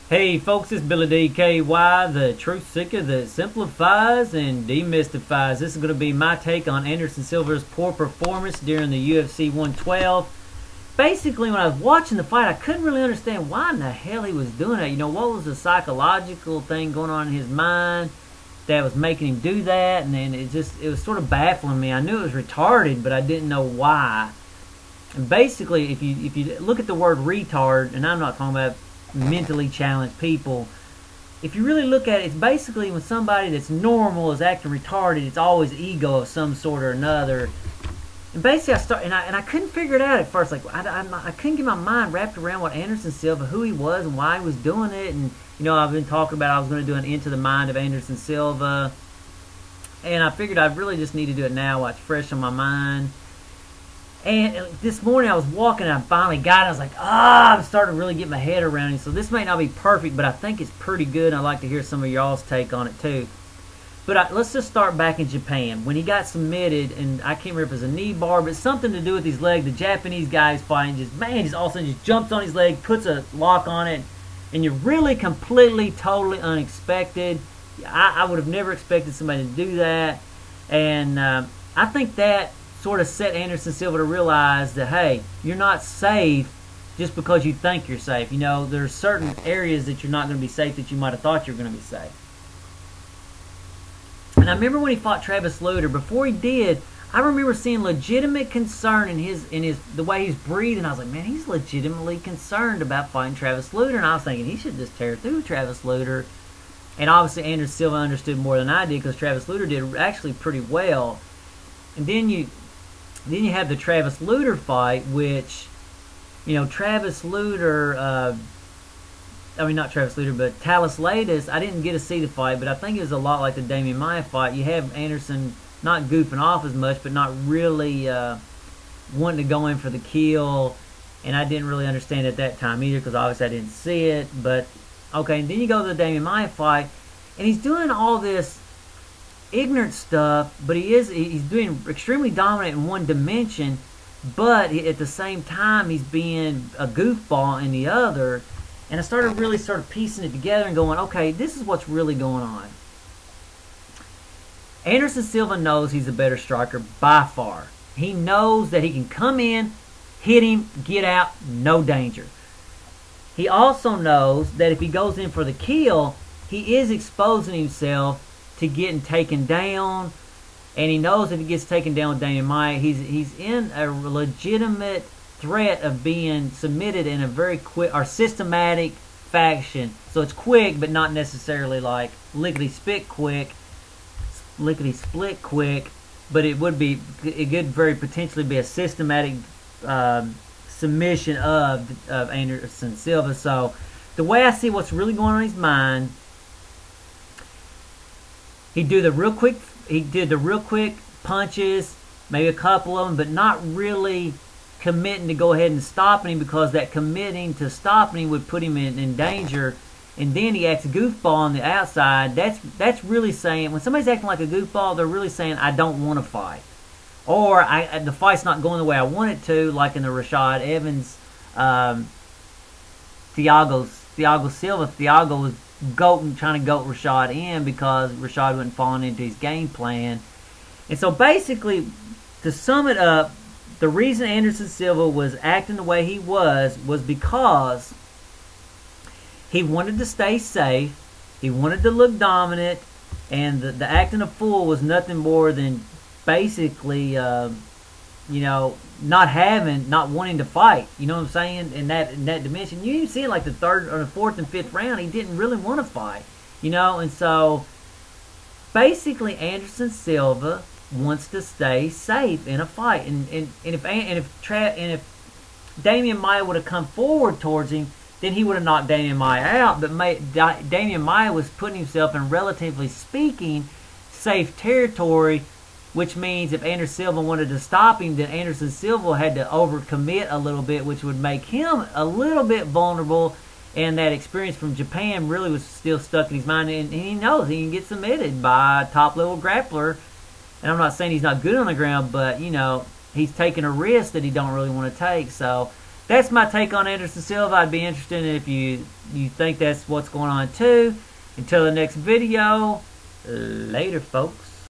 Hey folks, it's Billy DKY, the truth seeker that simplifies and demystifies. This is going to be my take on Anderson Silva's poor performance during the UFC 112. Basically, when I was watching the fight, I couldn't really understand why in the hell he was doing it. You know, what was the psychological thing going on in his mind that was making him do that? And then it was sort of baffling me. I knew it was retarded, but I didn't know why. And basically, if you look at the word retard, and I'm not talking about mentally challenged people, if you really look at it, it's basically when somebody that's normal is acting retarded, it's always ego of some sort or another. And basically I couldn't figure it out at first. Like I couldn't get my mind wrapped around what Anderson Silva, who he was and why he was doing it. And you know, I've been talking about I was going to do an Into the Mind of Anderson Silva, and I figured I really just need to do it now while it's fresh on my mind. And this morning I was walking and I finally got it. I was like, I'm starting to really get my head around it. So this may not be perfect, but I think it's pretty good. And I'd like to hear some of y'all's take on it too. But let's just start back in Japan. When he got submitted, and I can't remember if it was a knee bar, but something to do with his leg. The Japanese guy's fighting, just all of a sudden just jumps on his leg, puts a lock on it. And you're really completely, totally unexpected. I would have never expected somebody to do that. And I think that sort of set Anderson Silva to realize that, hey, you're not safe just because you think you're safe. You know, there's certain areas that you're not going to be safe that you might have thought you were going to be safe. And I remember when he fought Travis Lutter, before he did, I remember seeing legitimate concern in the way he's breathing. I was like, man, he's legitimately concerned about fighting Travis Lutter. And I was thinking he should just tear through Travis Lutter. And obviously Anderson Silva understood more than I did, because Travis Lutter did actually pretty well. And then you have the Travis Lutter fight, which, you know, Travis Lutter, I mean, not Travis Lutter, but Talis Latis, I didn't get to see the fight, but I think it was a lot like the Damian Maia fight. You have Anderson not goofing off as much, but not really wanting to go in for the kill. And I didn't really understand at that time either, because obviously I didn't see it. But, okay, and then you go to the Damian Maia fight, and he's doing all this ignorant stuff, but he's doing extremely dominant in one dimension, but at the same time he's being a goofball in the other. And I started really piecing it together and going, okay, this is what's really going on. Anderson Silva knows he's a better striker by far. He knows that he can come in, hit him, get out, no danger. He also knows that if he goes in for the kill, he is exposing himself to getting taken down, and he knows if he gets taken down with Damian Maia, he's in a legitimate threat of being submitted in a very quick or systematic fashion. So it's quick, but not necessarily like lickety-split quick, but it could very potentially be a systematic submission of Anderson Silva. So the way I see what's really going on in his mind, he did the real quick punches, maybe a couple of them, but not really committing to go ahead and stopping him, because that committing to stopping him would put him in danger. And then he acts a goofball on the outside. That's really saying, when somebody's acting like a goofball, they're really saying, I don't want to fight, or the fight's not going the way I want it to, like in the Rashad Evans, Thiago Silva. Thiago was trying to goat Rashad in because Rashad wasn't falling into his game plan. And so basically, to sum it up, the reason Anderson Silva was acting the way he was because he wanted to stay safe, he wanted to look dominant, and the acting a fool was nothing more than basically, you know, not wanting to fight. You know what I'm saying? In that dimension, you even see it like the third or the fourth and fifth round. He didn't really want to fight, you know. And so basically, Anderson Silva wants to stay safe in a fight. And if Damian Maia would have come forward towards him, then he would have knocked Damian Maia out. But Damian Maia was putting himself in, relatively speaking, safe territory, which means if Anderson Silva wanted to stop him, then Anderson Silva had to overcommit a little bit, which would make him a little bit vulnerable. And that experience from Japan really was still stuck in his mind. And he knows he can get submitted by a top-level grappler. And I'm not saying he's not good on the ground, but, you know, he's taking a risk that he don't really want to take. So That's my take on Anderson Silva. I'd be interested if you think that's what's going on too. Until the next video, later folks.